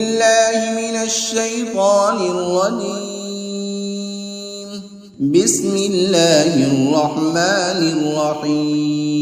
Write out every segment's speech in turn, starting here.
الله من الشيطان الرجيم. بسم الله الرحمن الرحيم.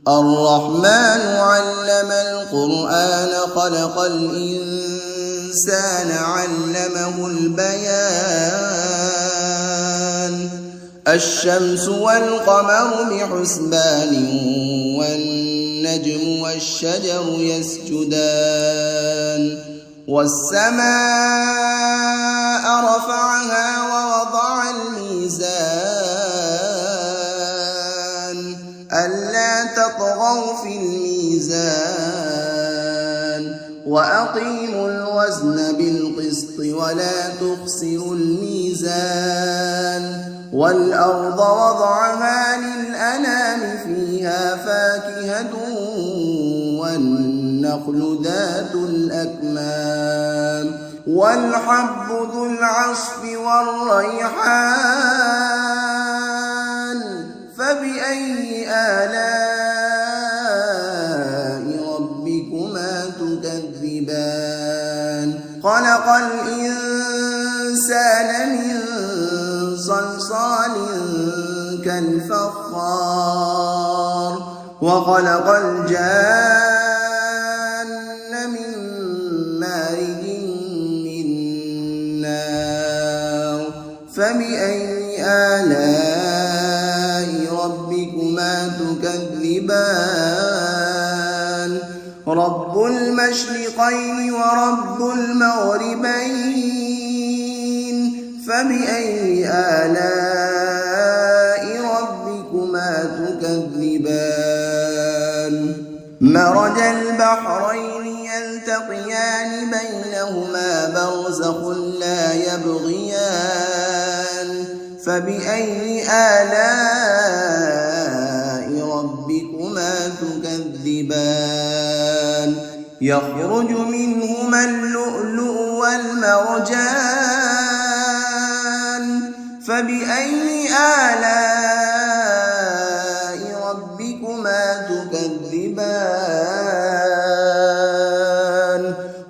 الرحمن علم القرآن خلق الإنسان علمه البيان. الشمس والقمر بحسبان والنجم والشجر يسجدان. والسماء رفعها ووضع الميزان ألا تطغوا في الميزان وأقيموا الوزن بالقسط ولا تخسروا الميزان. والأرض وضعها للأنام فيها فاكهة والنخل ذات الأكمام والحب ذو العصف والريحان. فبأي آلاء ربكما تكذبان. خلق الإنسان من صلصال كالفخار وخلق الجان من مارج من نار. فبأي آلاء ربكما تكذبان. رب المشرقين ورب المغربين. فبأي آلاء ربكما تكذبان. مرج البحرين يلتقيان بينهما برزخ لا يبغيان. فبأي آلاء ربكما تكذبان. يخرج منهما اللؤلؤ والمرجان. فبأي آلاء ربكما تكذبان.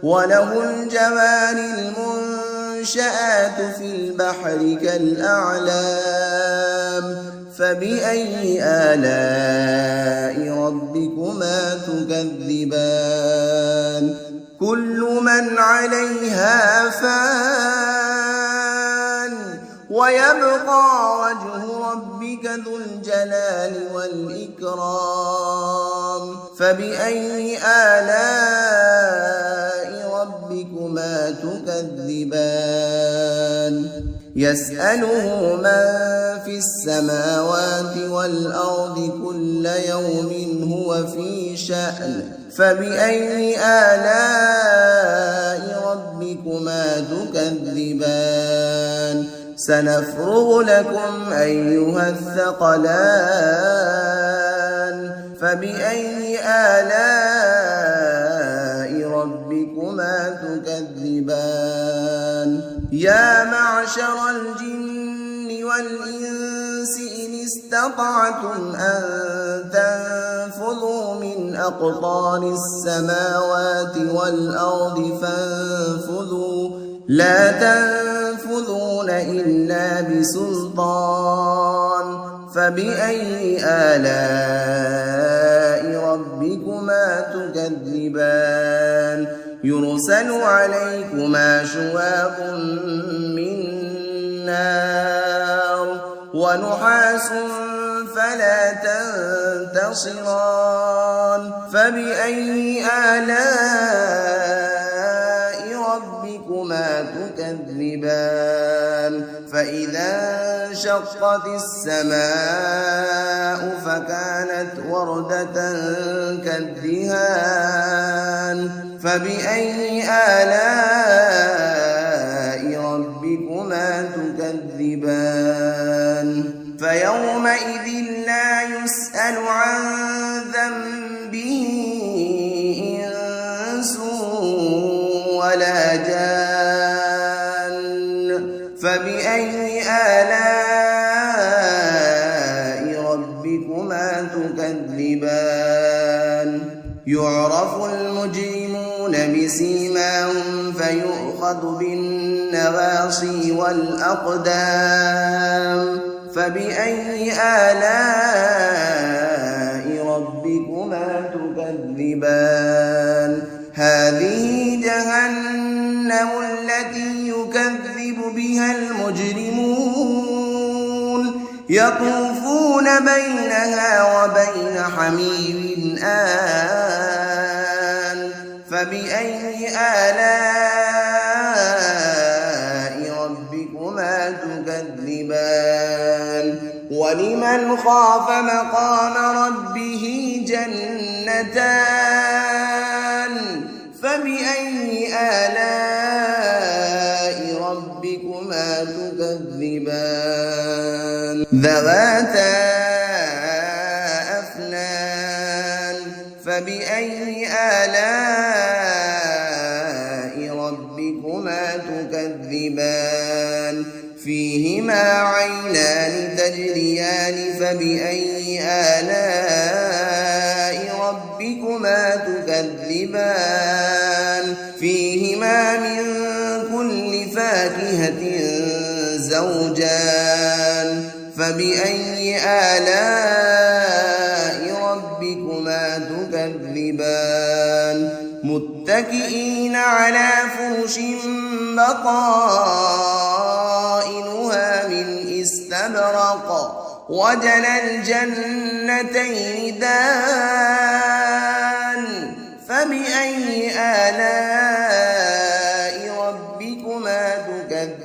وله الجوار المنشآت في البحر كالأعلام. فبأي آلاء ربكما تكذبان. كل من عليها فان ويبقى وجه ربك ذو الجلال والإكرام. فبأي آلاء ربكما تكذبان. يسأله من في السماوات والأرض كل يوم هو في شأن. فبأي آلاء ربكما تكذبان. سنفرغ لكم أيها الثقلان. فبأي آلاء ربكما تكذبان. يا معشر الجن والإنس إن استطعتم أن تنفذوا من أقطار السماوات والأرض فانفذوا لا تنفذون إلا بسلطان. فبأي آلاء ربكما تكذبان. يرسل عليكما شواظ من نار ونحاس فلا تنتصران. فبأي آلاء ربكما تكذبان. فإذا انشقت السماء فكانت وردة كالدهان. فبأي آلاء ربكما تكذبان. فيومئذ لا يسأل عن ذنبه إنس ولا جان. فبأي آلاء ربكما تكذبان. يعرف المجرمون بسيماهم سيماهم فيؤخذ بالنواصي والأقدام فبأي آلاء ربكما تكذبان هذه جهنم التي يكذب بها المجرمون يطوفون بينها وبين حميم آن فبأي آلاء ربكما تكذبان ولمن خاف مقام ربه جنتان فبأي آلاء ربكما تكذبان ذواتا أفنان فبأي آلاء ربكما تكذبان فيهما عينان تجريان فبأي آلاء ربكما تكذبان فيهما من كل فاكهة زوجان فبأي آلاء ربكما تكذبان متكئين على فرش بطائنها من استبرق وجنى الجنتين دان فبأي آلاء ربكما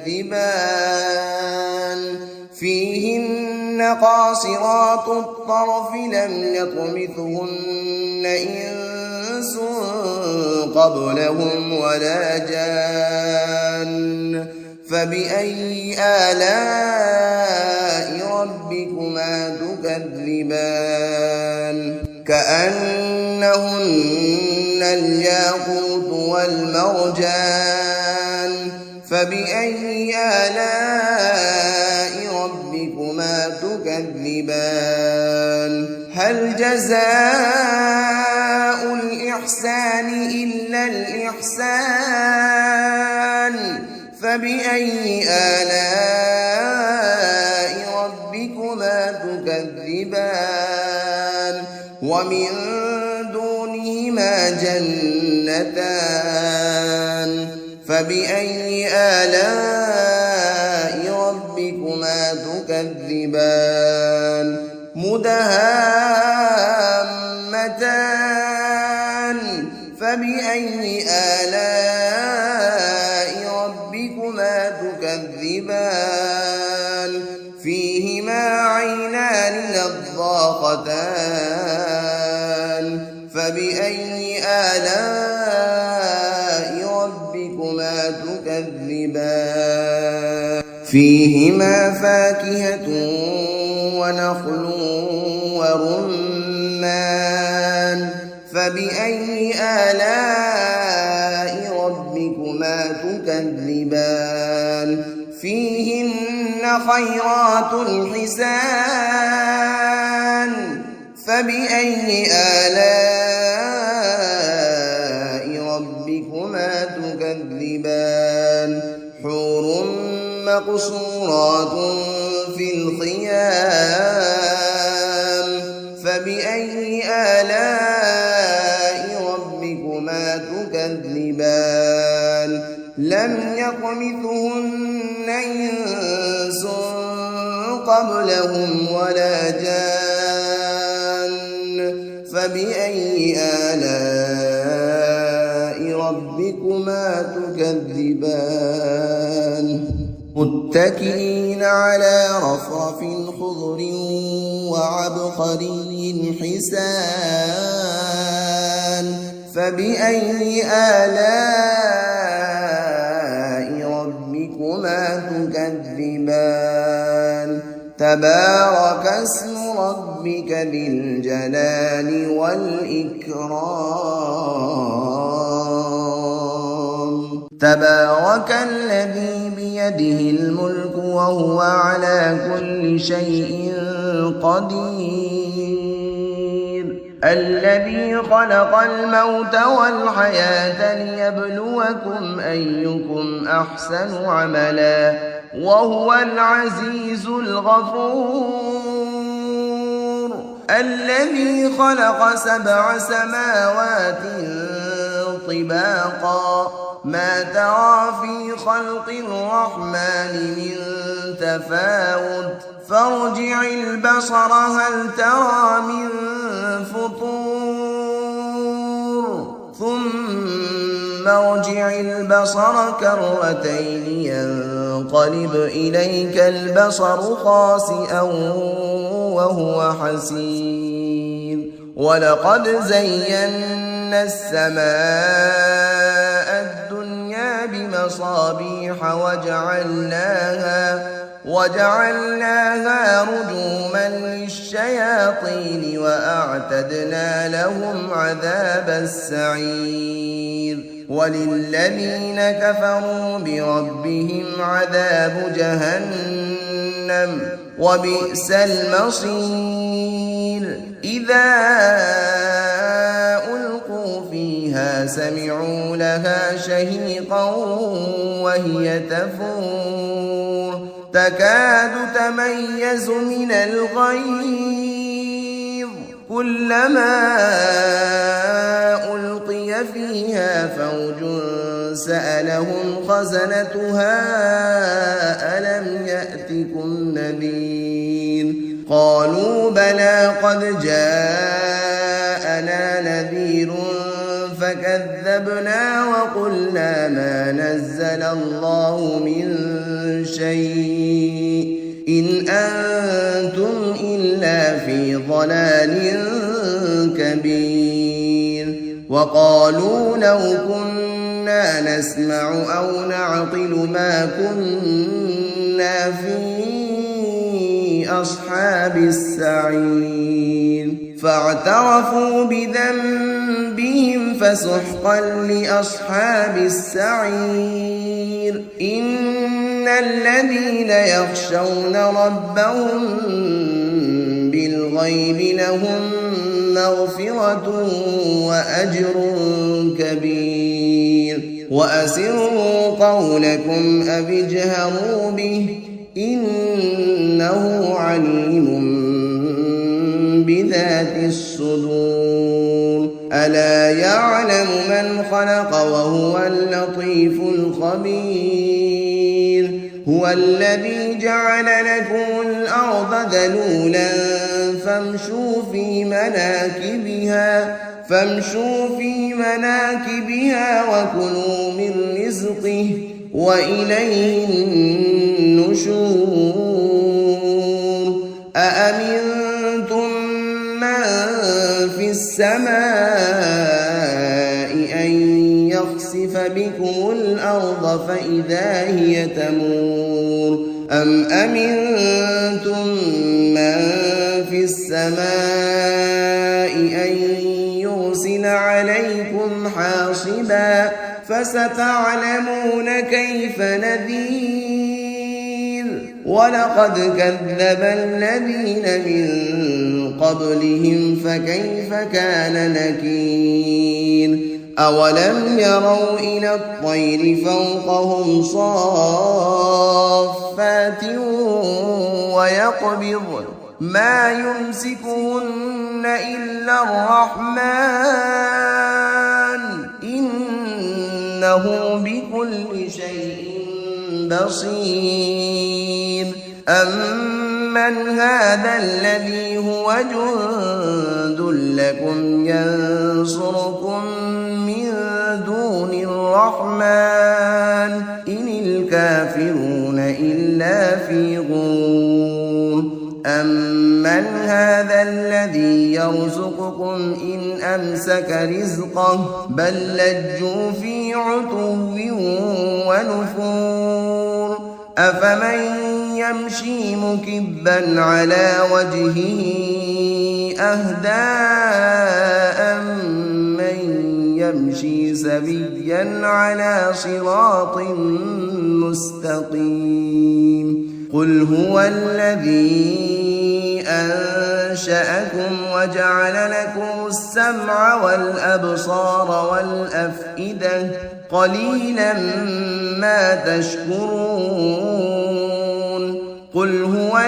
تكذبان فيهن قاصرات الطرف لم يطمثهن إنس قبلهم ولا جان فبأي آلاء ربكما تكذبان كأنهن الياقوت والمرجان فبأي آلاء ربكما تكذبان هل جزاء الإحسان إلا الإحسان فبأي آلاء ربكما تكذبان ومن دونهما جنتان فبأي آلاء ربكما تكذبان مدهامتان فبأي آلاء ربكما تكذبان فيهما عينان نضاختان فبأي آلاء ربكما تكذبان فيهما فاكهة ونخل ورمان فبأي آلاء ربكما تكذبان فيهن خيرات حسان فبأي آلاء ربكما تكذبان حور مقصورات في الخيام فبأي آلاء ربكما تكذبان لم يطمثهن إنس قبلهم ولا جان فبأي آلاء ربكما تكذبان متكئين على رفرف خضر وعبقري حسان فبأي آلاء ربكما تكذبان تبارك اسم ربك ذي الجلال والإكرام تبارك الذي بيده الملك وهو على كل شيء قدير الذي خلق الموت والحياة ليبلوكم أيكم أحسن عملا وهو العزيز الغفور الذي خلق 7 سماوات طباقا ما ترى في خلق الرحمن من تفاوت فارجع البصر هل ترى من فطور ثم ارجع البصر كرتين ينقلب إليك البصر خاسئا وهو حسير ولقد زينا السماء الدنيا بمصابيح وجعلناها رجوما للشياطين وأعتدنا لهم عذاب السعير وللذين كفروا بربهم عذاب جهنم وبئس المصير إذا ألقوا فيها سمعوا لها شهيقا وهي تفور تكاد تميز من الغيظ كلما ألقي فيها فوج سألهم خزنتها ألم يأتكم نذير قالوا بلى قد جاءنا نذير فكذبنا وقلنا ما نزل الله من شيء إن أنتم إلا في ضلال كبير وقالوا لو كنا نسمع أو نعقل ما كنا في أصحاب السعير فاعترفوا بذنبهم فسحقا لأصحاب السعير إن الذين يخشون ربهم بالغيب لهم مغفرة وأجر كبير وأسروا قولكم أو اجهروا به إنه عليم بذات الصدور ألا يعلم من خلق وهو اللطيف الخبير هو الذي جعل لكم الأرض ذلولا فامشوا في مناكبها وكلوا من رزقه وإليه النشور أأمنتم من في السماء أن يخسف بكم الأرض فإذا هي تمور أم أمنتم من في السماء أن يرسل عليكم حاصبا فستعلمون كيف نذير ولقد كذب الذين من قبلهم فكيف كان نكير أولم يروا إلى الطير فوقهم صافات ويقبضن ما يمسكهن إلا الرحمن إنه بكل شيء بصير أمن هذا الذي هو جند لكم ينصركم من دون الرحمن إن الكافرون إلا في غرور أمن هذا الذي يرزقكم إن أمسك رزقه بل لجوا في عتو ونفور أفمن يمشي مكبا على وجهه أهدى من يمشي سبيا على صراط مستقيم قل هو الذي أنشأكم وجعل لكم السمع والأبصار والأفئدة قليلا ما تشكرون. قل هو